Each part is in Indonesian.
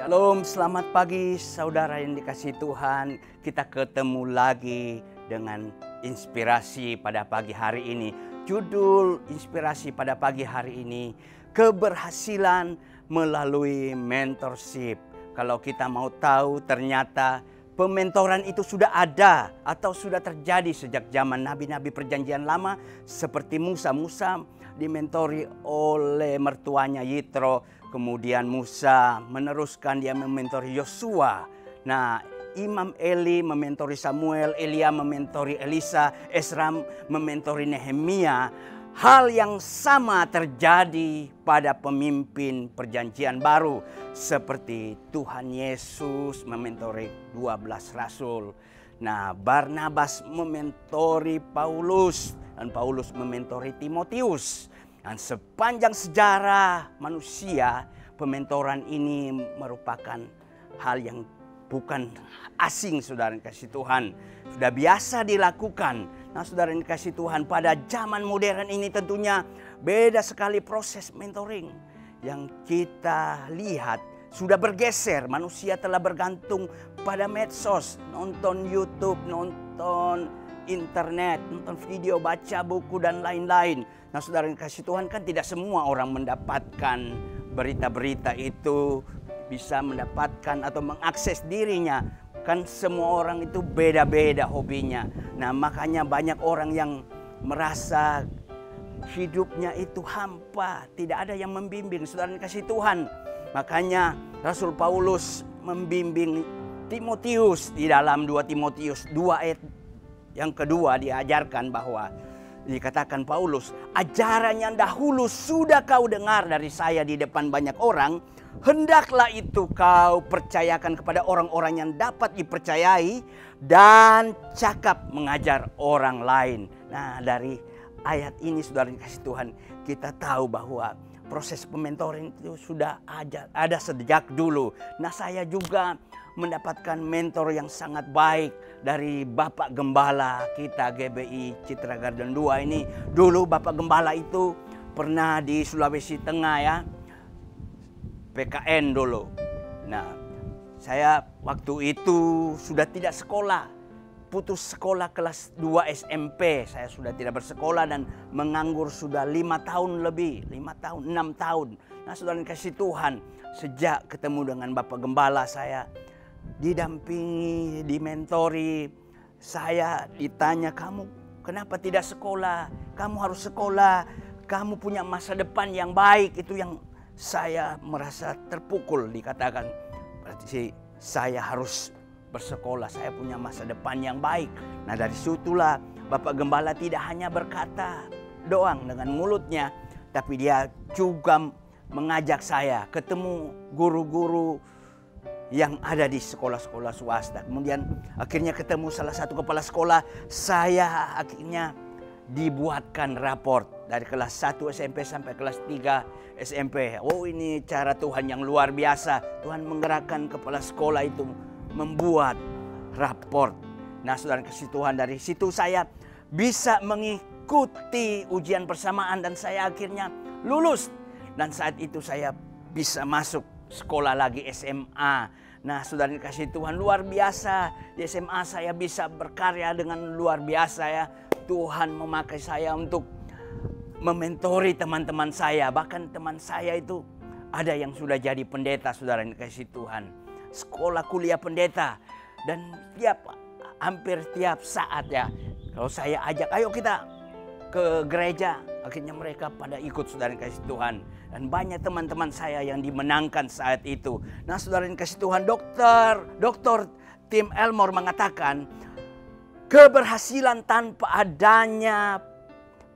Shalom, selamat pagi saudara yang dikasihi Tuhan. Kita ketemu lagi dengan inspirasi pada pagi hari ini. Judul inspirasi pada pagi hari ini, keberhasilan melalui mentorship. Kalau kita mau tahu, ternyata pementoran itu sudah ada atau sudah terjadi sejak zaman nabi-nabi perjanjian lama. Seperti Musa dimentori oleh mertuanya Yitro. Kemudian Musa meneruskan, dia mementori Yosua. Nah, Imam Eli mementori Samuel, Elia mementori Elisa, Ezra mementori Nehemia. Hal yang sama terjadi pada pemimpin perjanjian baru. Seperti Tuhan Yesus mementori 12 rasul. Nah, Barnabas mementori Paulus dan Paulus mementori Timotius. Dan sepanjang sejarah manusia, pementoran ini merupakan hal yang bukan asing, saudara yang kasih Tuhan. Sudah biasa dilakukan. Nah, saudara yang kasih Tuhan, pada zaman modern ini tentunya beda sekali proses mentoring. Yang kita lihat sudah bergeser. Manusia telah bergantung pada medsos, nonton YouTube, nonton internet, nonton video, baca buku, dan lain-lain. Nah, saudara yang kasih Tuhan, kan tidak semua orang mendapatkan berita-berita itu, bisa mendapatkan atau mengakses dirinya. Kan semua orang itu beda-beda hobinya. Nah, makanya banyak orang yang merasa hidupnya itu hampa, tidak ada yang membimbing, saudara yang kasih Tuhan. Makanya Rasul Paulus membimbing Timotius di dalam 2 Timotius 2 ayat yang kedua, diajarkan bahwa dikatakan Paulus, ajaran yang dahulu sudah kau dengar dari saya di depan banyak orang, hendaklah itu kau percayakan kepada orang-orang yang dapat dipercayai dan cakap mengajar orang lain. Nah, dari ayat ini, saudara dikasih Tuhan, kita tahu bahwa proses pementoring itu sudah ada sejak dulu. Nah, saya juga mendapatkan mentor yang sangat baik dari Bapak Gembala kita GBI Citra Garden 2 ini. Dulu Bapak Gembala itu pernah di Sulawesi Tengah, ya, PKN dulu. Nah, saya waktu itu sudah tidak sekolah, putus sekolah kelas 2 SMP. Saya sudah tidak bersekolah dan menganggur sudah 5 tahun lebih, 6 tahun. Nah, saudara kasih Tuhan, sejak ketemu dengan Bapak Gembala, saya didampingi, dimentori. Saya ditanya, kamu kenapa tidak sekolah? Kamu harus sekolah, kamu punya masa depan yang baik. Itu yang saya merasa terpukul, dikatakan berarti saya harus bersekolah, saya punya masa depan yang baik. Nah, dari situlah Bapak Gembala tidak hanya berkata doang dengan mulutnya, tapi dia juga mengajak saya ketemu guru-guru yang ada di sekolah-sekolah swasta. Kemudian akhirnya ketemu salah satu kepala sekolah. Saya akhirnya dibuatkan raport dari kelas 1 SMP sampai kelas 3 SMP. Oh, ini cara Tuhan yang luar biasa. Tuhan menggerakkan kepala sekolah itu membuat raport. Nah, saudara kasih Tuhan, dari situ saya bisa mengikuti ujian persamaan dan saya akhirnya lulus. Dan saat itu saya bisa masuk sekolah lagi SMA. Nah, saudara kasih Tuhan, luar biasa. Di SMA saya bisa berkarya dengan luar biasa, ya. Tuhan memakai saya untuk mementori teman-teman saya. Bahkan teman saya itu ada yang sudah jadi pendeta, saudara kasih Tuhan. Sekolah kuliah pendeta. Dan hampir tiap saat, ya, kalau saya ajak, ayo kita ke gereja, akhirnya mereka pada ikut, saudara kasih Tuhan. Dan banyak teman-teman saya yang dimenangkan saat itu. Nah, saudara kasih Tuhan, Dokter Tim Elmore mengatakan, keberhasilan tanpa adanya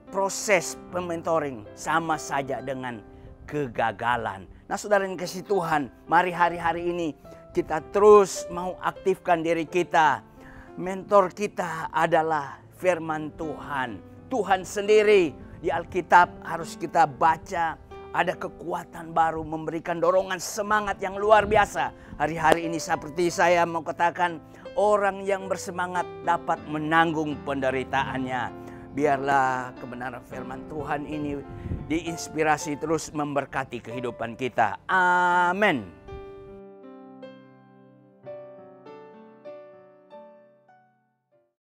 proses pementoring sama saja dengan kegagalan. Nah, saudara yang kasih Tuhan, mari hari-hari ini kita terus mau aktifkan diri kita. Mentor kita adalah firman Tuhan. Tuhan sendiri di Alkitab harus kita baca. Ada kekuatan baru, memberikan dorongan semangat yang luar biasa. Hari-hari ini seperti saya mau katakan, orang yang bersemangat dapat menanggung penderitaannya. Biarlah kebenaran firman Tuhan ini diinspirasi terus memberkati kehidupan kita. Amin.